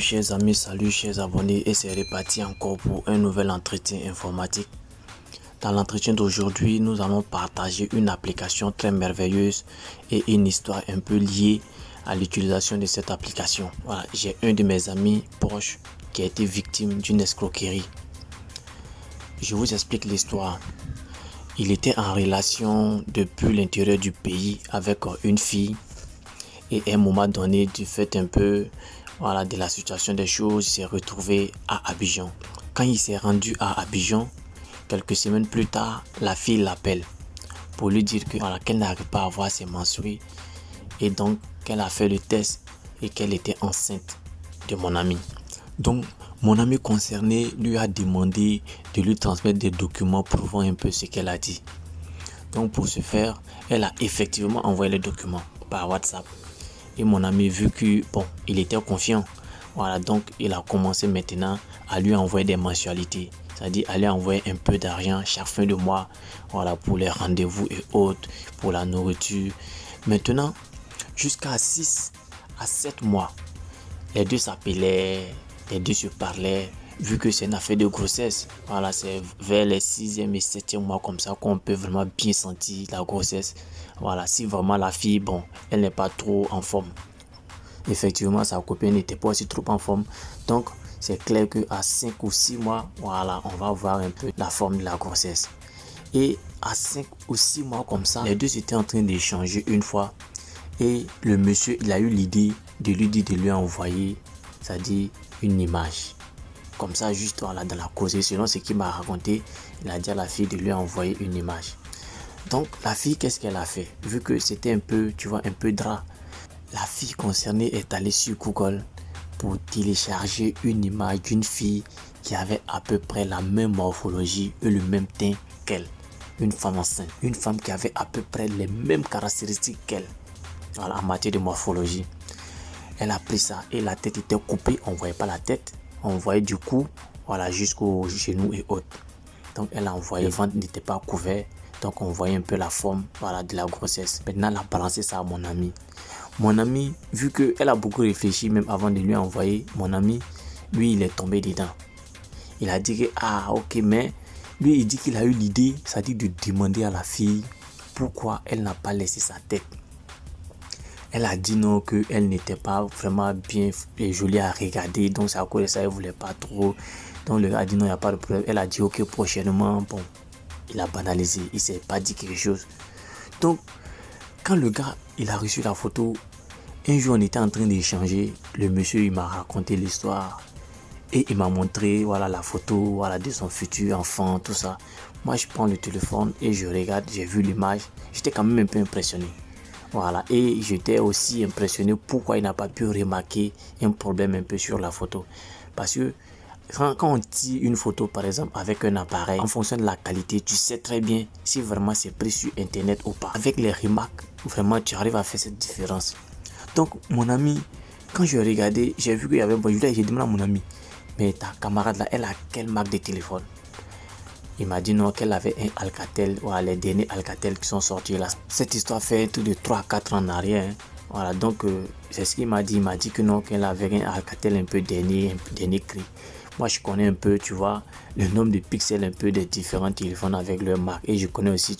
chers amis, salut chers abonnés et c'est reparti encore pour un nouvel entretien informatique. Dans l'entretien d'aujourd'hui, nous allons partager une application très merveilleuse et une histoire un peu liée à l'utilisation de cette application. Voilà, j'ai un de mes amis proches qui a été victime d'une escroquerie. Je vous explique l'histoire. Il était en relation depuis l'intérieur du pays avec une fille et à un moment donné, du fait un peu de la situation des choses, il s'est retrouvé à Abidjan. Quand il s'est rendu à Abidjan, quelques semaines plus tard, la fille l'appelle pour lui dire qu'elle n'arrive pas à avoir ses menstrues et donc qu'elle a fait le test et qu'elle était enceinte de mon ami. Donc mon ami concerné lui a demandé de lui transmettre des documents prouvant un peu ce qu'elle a dit. Donc pour ce faire, elle a effectivement envoyé les documents par WhatsApp. Et mon ami, vu que il était confiant, donc il a commencé maintenant à lui envoyer des mensualités, c'est-à-dire à lui envoyer un peu d'argent chaque fin de mois, pour les rendez-vous et autres, pour la nourriture. Maintenant, jusqu'à 6 à 7 mois, les deux s'appelaient, les deux se parlaient. Vu que c'est une affaire de grossesse, c'est vers les 6e et 7e mois comme ça qu'on peut vraiment bien sentir la grossesse. Si vraiment la fille, elle n'est pas trop en forme. Effectivement, sa copine n'était pas aussi trop en forme. Donc, c'est clair qu'à 5 ou 6 mois, on va voir un peu la forme de la grossesse. Et à 5 ou 6 mois comme ça, les deux étaient en train d'échanger une fois. Et le monsieur, il a eu l'idée de lui dire de lui envoyer, c'est-à-dire une image. Comme ça, juste dans la causée, selon ce qu'il m'a raconté, il a dit à la fille de lui envoyer une image. Donc, la fille, qu'est-ce qu'elle a fait? Vu que c'était un peu drap, la fille concernée est allée sur Google pour télécharger une image d'une fille qui avait à peu près la même morphologie et le même teint qu'elle. Une femme enceinte, une femme qui avait à peu près les mêmes caractéristiques qu'elle, en matière de morphologie. Elle a pris ça et la tête était coupée, on ne voyait pas la tête. On voyait du cou, jusqu'au genou et autres. Donc elle a envoyé, le ventre n'était pas couvert. Donc on voyait un peu la forme de la grossesse. Maintenant elle a balancé ça à mon ami. Mon ami, vu qu'elle a beaucoup réfléchi même avant de lui envoyer, mon ami, lui il est tombé dedans. Il a dit que ok, mais lui il dit qu'il a eu l'idée, c'est-à-dire de demander à la fille pourquoi elle n'a pas laissé sa tête. Elle a dit non, qu'elle n'était pas vraiment bien et jolie à regarder. Donc, c'est à cause de ça, elle ne voulait pas trop. Donc, le gars a dit non, il n'y a pas de problème. Elle a dit ok, prochainement. Il a banalisé. Il ne s'est pas dit quelque chose. Donc, quand le gars, il a reçu la photo, un jour, on était en train d'échanger. Le monsieur, il m'a raconté l'histoire. Et il m'a montré, la photo, de son futur enfant, tout ça. Moi, je prends le téléphone et je regarde. J'ai vu l'image. J'étais quand même un peu impressionné. Et j'étais aussi impressionné pourquoi il n'a pas pu remarquer un problème un peu sur la photo. Parce que quand on tire une photo par exemple avec un appareil, en fonction de la qualité, tu sais très bien si vraiment c'est pris sur internet ou pas. Avec les remarques, vraiment tu arrives à faire cette différence. Donc mon ami, quand je regardais, j'ai vu qu'il y avait j'ai demandé à mon ami, mais ta camarade là, elle a quelle marque de téléphone? Il m'a dit non, qu'elle avait un Alcatel, les derniers Alcatel qui sont sortis là. Cette histoire fait tout de 3 à 4 ans en arrière. Donc c'est ce qu'il m'a dit. Il m'a dit que non, qu'elle avait un Alcatel un peu dernier cri. Moi je connais un peu, le nombre de pixels un peu des différents téléphones avec leur marque. Et je connais aussi,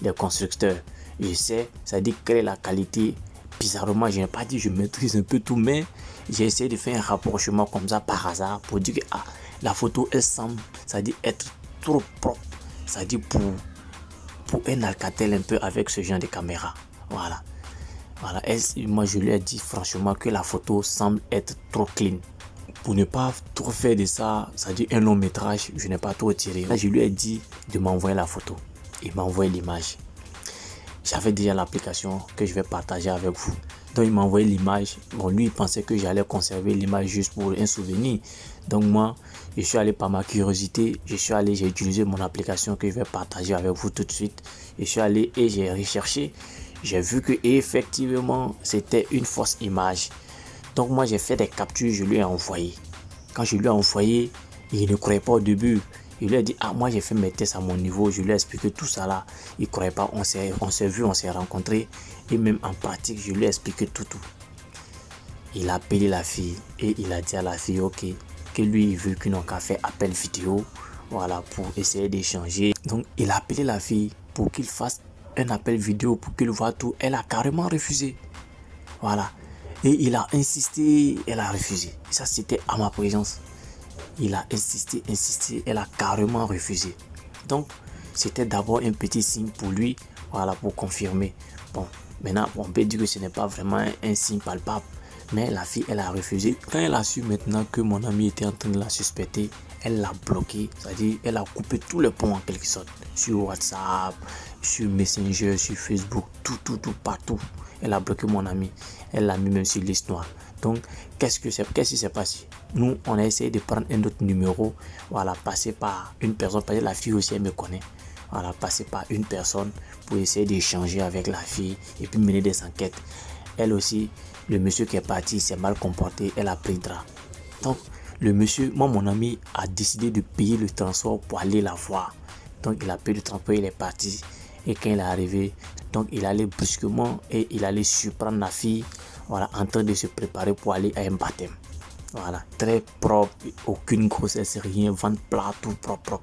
les constructeurs. Je sais, ça dit quelle est la qualité. Bizarrement, je n'ai pas dit je maîtrise un peu tout, mais j'ai essayé de faire un rapprochement comme ça par hasard pour dire que la photo elle semble, ça dit être trop propre, c'est-à-dire pour un Alcatel un peu avec ce genre de caméra. Moi je lui ai dit franchement que la photo semble être trop clean. Pour ne pas trop faire de ça, c'est-à-dire un long métrage, je n'ai pas trop tiré. Là je lui ai dit de m'envoyer la photo. Il m'a envoyé l'image. J'avais déjà l'application que je vais partager avec vous. Donc il m'a envoyé l'image. Lui il pensait que j'allais conserver l'image juste pour un souvenir. Donc moi, je suis allé par ma curiosité. J'ai utilisé mon application que je vais partager avec vous tout de suite. Je suis allé et j'ai recherché. J'ai vu que effectivement c'était une fausse image. Donc moi j'ai fait des captures, je lui ai envoyé. Quand je lui ai envoyé, il ne croyait pas au début. Il lui a dit moi j'ai fait mes tests à mon niveau, je lui ai expliqué tout ça là. Il ne croyait pas, on s'est vu, on s'est rencontrés. Et même en pratique, je lui ai expliqué tout. il a appelé la fille et il a dit à la fille, ok, que lui, il veut qu'ils n'ont qu'à faire appel vidéo, voilà, pour essayer d'échanger. Donc, il a appelé la fille pour qu'il fasse un appel vidéo pour qu'il voit tout. Elle a carrément refusé. Voilà. Et il a insisté, elle a refusé. Et ça, c'était à ma présence. Il a insisté, elle a carrément refusé. Donc, c'était d'abord un petit signe pour lui, voilà, pour confirmer. Bon, maintenant, on peut dire que ce n'est pas vraiment un signe palpable. Mais la fille, elle a refusé. Quand elle a su maintenant que mon ami était en train de la suspecter, elle l'a bloqué. C'est-à-dire, elle a coupé tous les ponts en quelque sorte. Sur WhatsApp, sur Messenger, sur Facebook, tout, partout. Elle a bloqué mon ami. Elle l'a mis même sur liste noire. Donc, qu'est-ce qui s'est passé? Nous, on a essayé de prendre un autre numéro. Voilà, passer par une personne. Parce que la fille aussi, elle me connaît. Voilà, passer par une personne pour essayer d'échanger avec la fille et puis mener des enquêtes. Elle aussi, le monsieur qui est parti s'est mal comporté. Elle a pris le drap. Donc, le monsieur, mon ami, a décidé de payer le transport pour aller la voir. Donc, il a payé le transport, il est parti. Et quand il est arrivé, donc il allait brusquement et il allait surprendre la fille, voilà, en train de se préparer pour aller à un baptême. Voilà, très propre, aucune grossesse, rien, ventre plat, tout propre.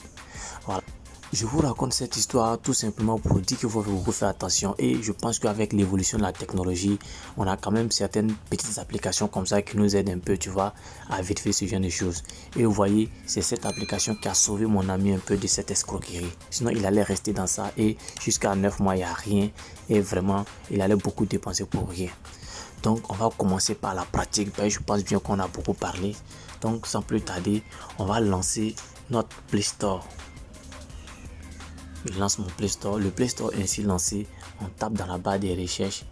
Voilà. Je vous raconte cette histoire tout simplement pour dire qu'il faut beaucoup faire attention et je pense qu'avec l'évolution de la technologie, on a quand même certaines petites applications comme ça qui nous aident un peu, tu vois, à vite faire ce genre de choses. Et vous voyez, c'est cette application qui a sauvé mon ami un peu de cette escroquerie. Sinon, il allait rester dans ça et jusqu'à 9 mois, il n'y a rien et vraiment, il allait beaucoup dépenser pour rien. Donc, on va commencer par la pratique. Je pense bien qu'on a beaucoup parlé. Donc, sans plus tarder, on va lancer notre Play Store. Je lance mon Play Store. Le Play Store est ainsi lancé. On tape dans la barre des recherches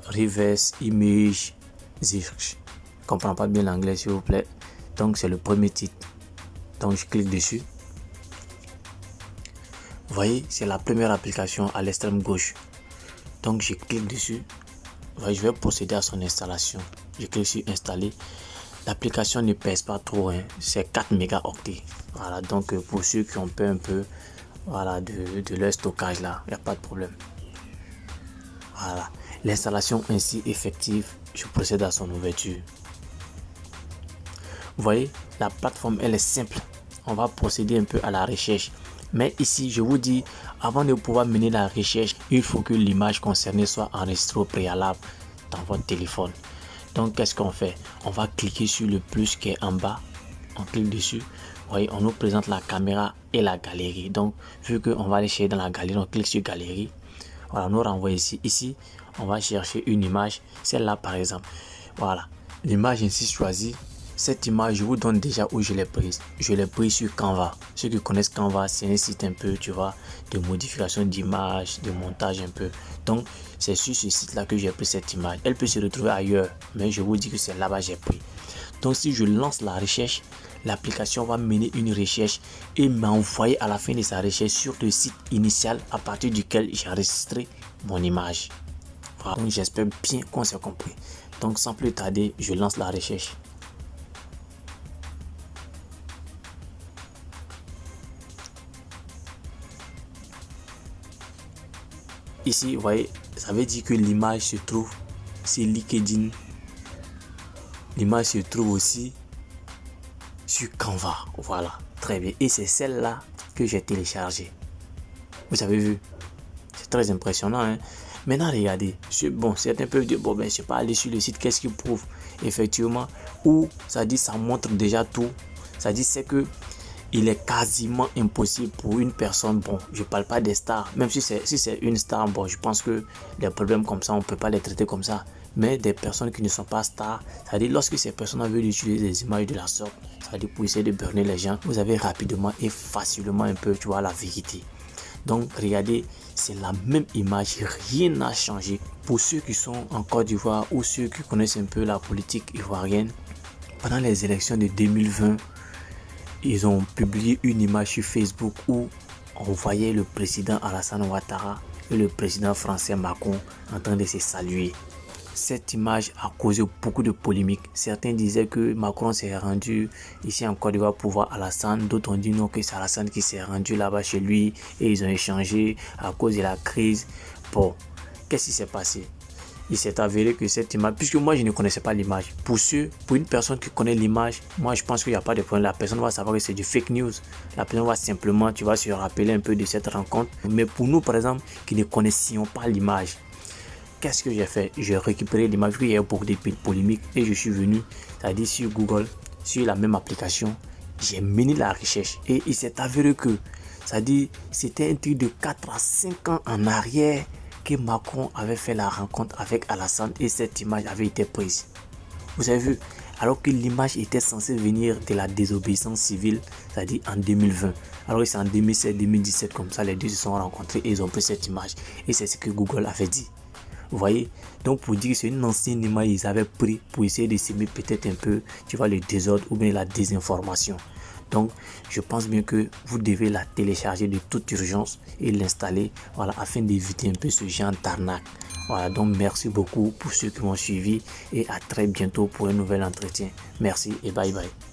Reverse Image Search. Je ne comprends pas bien l'anglais, s'il vous plaît. Donc, c'est le premier titre. Donc, je clique dessus. Vous voyez, c'est la première application à l'extrême gauche. Donc, je clique dessus. Je vais procéder à son installation. Je clique sur installer. L'application ne pèse pas trop, hein. C'est 4 mégaoctets. Voilà, donc pour ceux qui ont peur un peu, voilà, de leur stockage là, il n'y a pas de problème. Voilà, l'installation ainsi effective, je procède à son ouverture. Vous voyez, la plateforme elle est simple. On va procéder un peu à la recherche. Mais ici, je vous dis, avant de pouvoir mener la recherche, il faut que l'image concernée soit enregistrée au préalable dans votre téléphone. Donc, qu'est-ce qu'on fait? On va cliquer sur le plus qui est en bas. On clique dessus. Vous voyez, on nous présente la caméra et la galerie. Donc, vu qu'on va aller chercher dans la galerie, on clique sur galerie. Voilà, on nous renvoie ici. Ici, on va chercher une image. Celle-là, par exemple. Voilà, l'image ainsi choisie. Cette image, je vous donne déjà où je l'ai prise. Je l'ai prise sur Canva. Ceux qui connaissent Canva, c'est un site un peu, tu vois, de modification d'image, de montage un peu. Donc, c'est sur ce site-là que j'ai pris cette image. Elle peut se retrouver ailleurs, mais je vous dis que c'est là-bas que j'ai pris. Donc, si je lance la recherche, l'application va mener une recherche et m'envoyer à la fin de sa recherche sur le site initial à partir duquel j'ai enregistré mon image. Voilà. Donc, j'espère bien qu'on s'est compris. Donc, sans plus tarder, je lance la recherche. Ici, vous voyez, ça veut dire que l'image se trouve sur LinkedIn. L'image se trouve aussi sur Canva. Voilà, très bien. Et c'est celle-là que j'ai téléchargée. Vous avez vu? C'est très impressionnant, hein? Maintenant, regardez. Bon, certains peuvent dire, bon, ben, je ne sais pas aller sur le site, qu'est-ce qu'il prouve? Effectivement, ou ça dit, ça montre déjà tout. Ça dit, c'est que il est quasiment impossible pour une personne, bon, je parle pas des stars, même si c'est une star, bon, je pense que des problèmes comme ça, on peut pas les traiter comme ça, mais des personnes qui ne sont pas stars, c'est-à-dire lorsque ces personnes veulent utiliser des images de la sorte, c'est-à-dire pour essayer de burner les gens, vous avez rapidement et facilement un peu, tu vois, la vérité. Donc, regardez, c'est la même image, rien n'a changé. Pour ceux qui sont en Côte d'Ivoire ou ceux qui connaissent un peu la politique ivoirienne, pendant les élections de 2020, ils ont publié une image sur Facebook où on voyait le président Alassane Ouattara et le président français Macron en train de se saluer. Cette image a causé beaucoup de polémiques. Certains disaient que Macron s'est rendu ici en Côte d'Ivoire pour voir Alassane. D'autres ont dit non, que c'est Alassane qui s'est rendu là-bas chez lui et ils ont échangé à cause de la crise. Bon, qu'est-ce qui s'est passé? il s'est avéré que cette image, puisque moi je ne connaissais pas l'image, pour une personne qui connaît l'image, moi je pense qu'il n'y a pas de problème. La personne va savoir que c'est du fake news. La personne va simplement, tu vas se rappeler un peu de cette rencontre. Mais pour nous, par exemple, qui ne connaissions pas l'image, qu'est-ce que j'ai fait? J'ai récupéré l'image, il y a eu beaucoup de polémiques et je suis venu, c'est-à-dire sur Google, sur la même application, j'ai mené la recherche et il s'est avéré que, c'est-à-dire, c'était un truc de 4 à 5 ans en arrière que Macron avait fait la rencontre avec Alassane et cette image avait été prise. Vous avez vu? Alors que l'image était censée venir de la désobéissance civile, c'est-à-dire en 2020. Alors que c'est en 2016-2017 comme ça, les deux se sont rencontrés et ils ont pris cette image. Et c'est ce que Google avait dit. Vous voyez? Donc pour dire que c'est une ancienne image qu'ils avaient pris pour essayer de semer peut-être un peu, tu vois, le désordre ou bien la désinformation. Donc, je pense bien que vous devez la télécharger de toute urgence et l'installer, voilà, afin d'éviter un peu ce genre d'arnaque. Voilà, donc merci beaucoup pour ceux qui m'ont suivi et à très bientôt pour un nouvel entretien. Merci et bye bye.